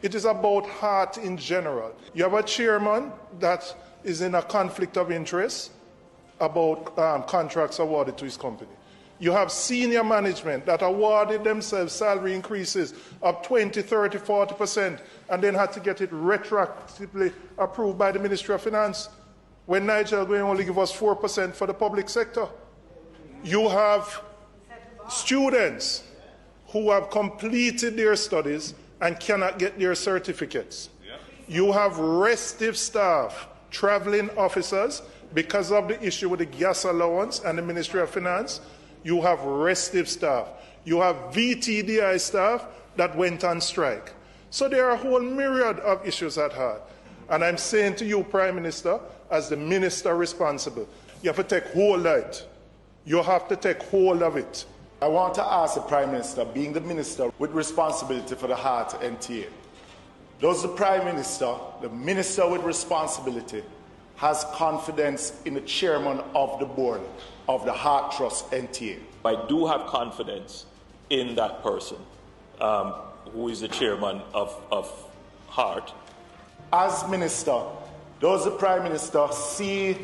It is about Heart in general. You have a chairman that is in a conflict of interest about contracts awarded to his company. You have senior management that awarded themselves salary increases of 20, 30, 40%, and then had to get it retroactively approved by the Ministry of Finance, when Nigeria will only give us 4% for the public sector. You have students who have completed their studies and cannot get their certificates. You have restive staff, traveling officers, because of the issue with the gas allowance and the Ministry of Finance. You have restive staff. You have VTDI staff that went on strike. So there are a whole myriad of issues at heart. And I'm saying to you, Prime Minister, as the minister responsible, you have to take hold of it. You have to take hold of it. I want to ask the Prime Minister, being the minister with responsibility for the Heart NTA, does the Prime Minister, the minister with responsibility, has confidence in the chairman of the board of the Heart Trust NTA? I do have confidence in that person, who is the chairman of Heart. As minister, does the Prime Minister see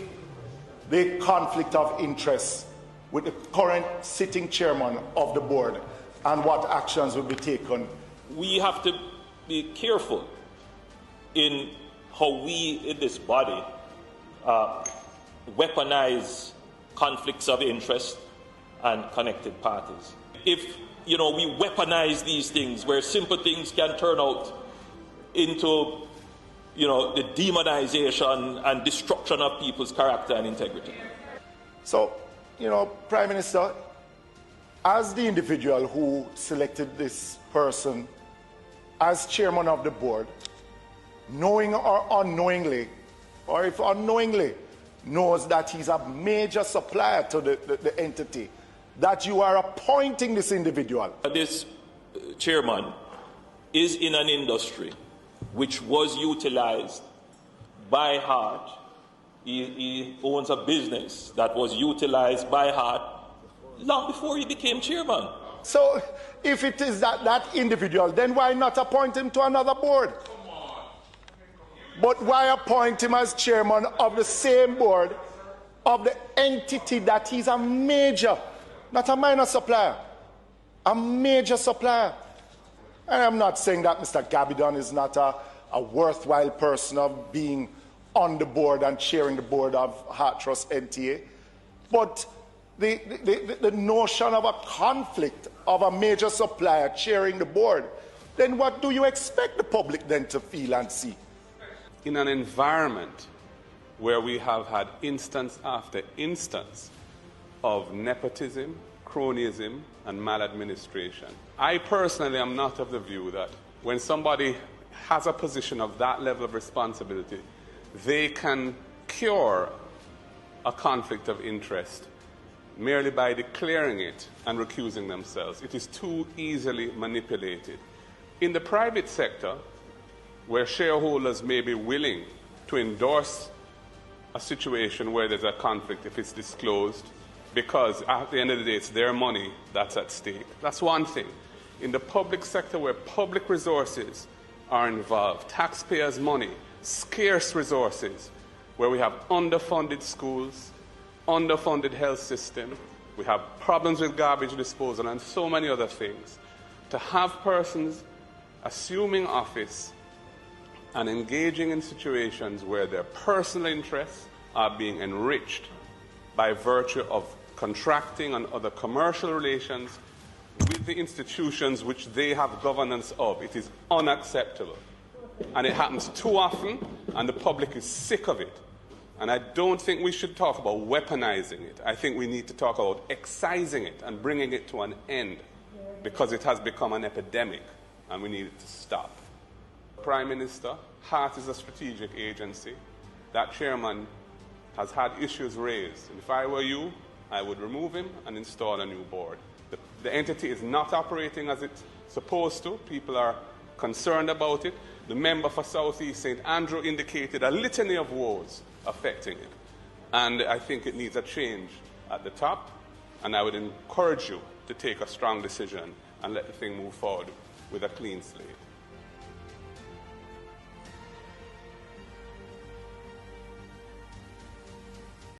the conflict of interest with the current sitting chairman of the board, and what actions will be taken? We have to be careful in how we in this body weaponize conflicts of interest and connected parties. If we weaponize these things where simple things can turn out into the demonization and destruction of people's character and integrity. So, Prime Minister, as the individual who selected this person as chairman of the board, knowing or unknowingly, or if unknowingly, knows that he's a major supplier to the entity, that you are appointing this individual. This chairman is in an industry which was utilized by Heart. He owns a business that was utilized by Heart long before he became chairman. So if it is that individual, then why not appoint him to another board? But why appoint him as chairman of the same board of the entity that he's a major, not a minor supplier, a major supplier? And I'm not saying that Mr. Gabidon is not a worthwhile person of being on the board and chairing the board of Heart Trust NTA, but the notion of a conflict of a major supplier chairing the board, then what do you expect the public then to feel and see? In an environment where we have had instance after instance of nepotism, cronyism, and maladministration, I personally am not of the view that when somebody has a position of that level of responsibility, they can cure a conflict of interest merely by declaring it and recusing themselves. It is too easily manipulated. In the private sector, where shareholders may be willing to endorse a situation where there's a conflict if it's disclosed, because at the end of the day, it's their money that's at stake. That's one thing. In the public sector, where public resources are involved, taxpayers' money, scarce resources, where we have underfunded schools, underfunded health system, we have problems with garbage disposal and so many other things, to have persons assuming office and engaging in situations where their personal interests are being enriched by virtue of contracting and other commercial relations with the institutions which they have governance of. It is unacceptable. And it happens too often, and the public is sick of it. And I don't think we should talk about weaponizing it. I think we need to talk about excising it and bringing it to an end, because it has become an epidemic, and we need it to stop. Prime Minister, Heart is a strategic agency. That chairman has had issues raised. And if I were you, I would remove him and install a new board. The entity is not operating as it's supposed to. People are concerned about it. The member for South East St. Andrew indicated a litany of woes affecting it. And I think it needs a change at the top. And I would encourage you to take a strong decision and let the thing move forward with a clean slate.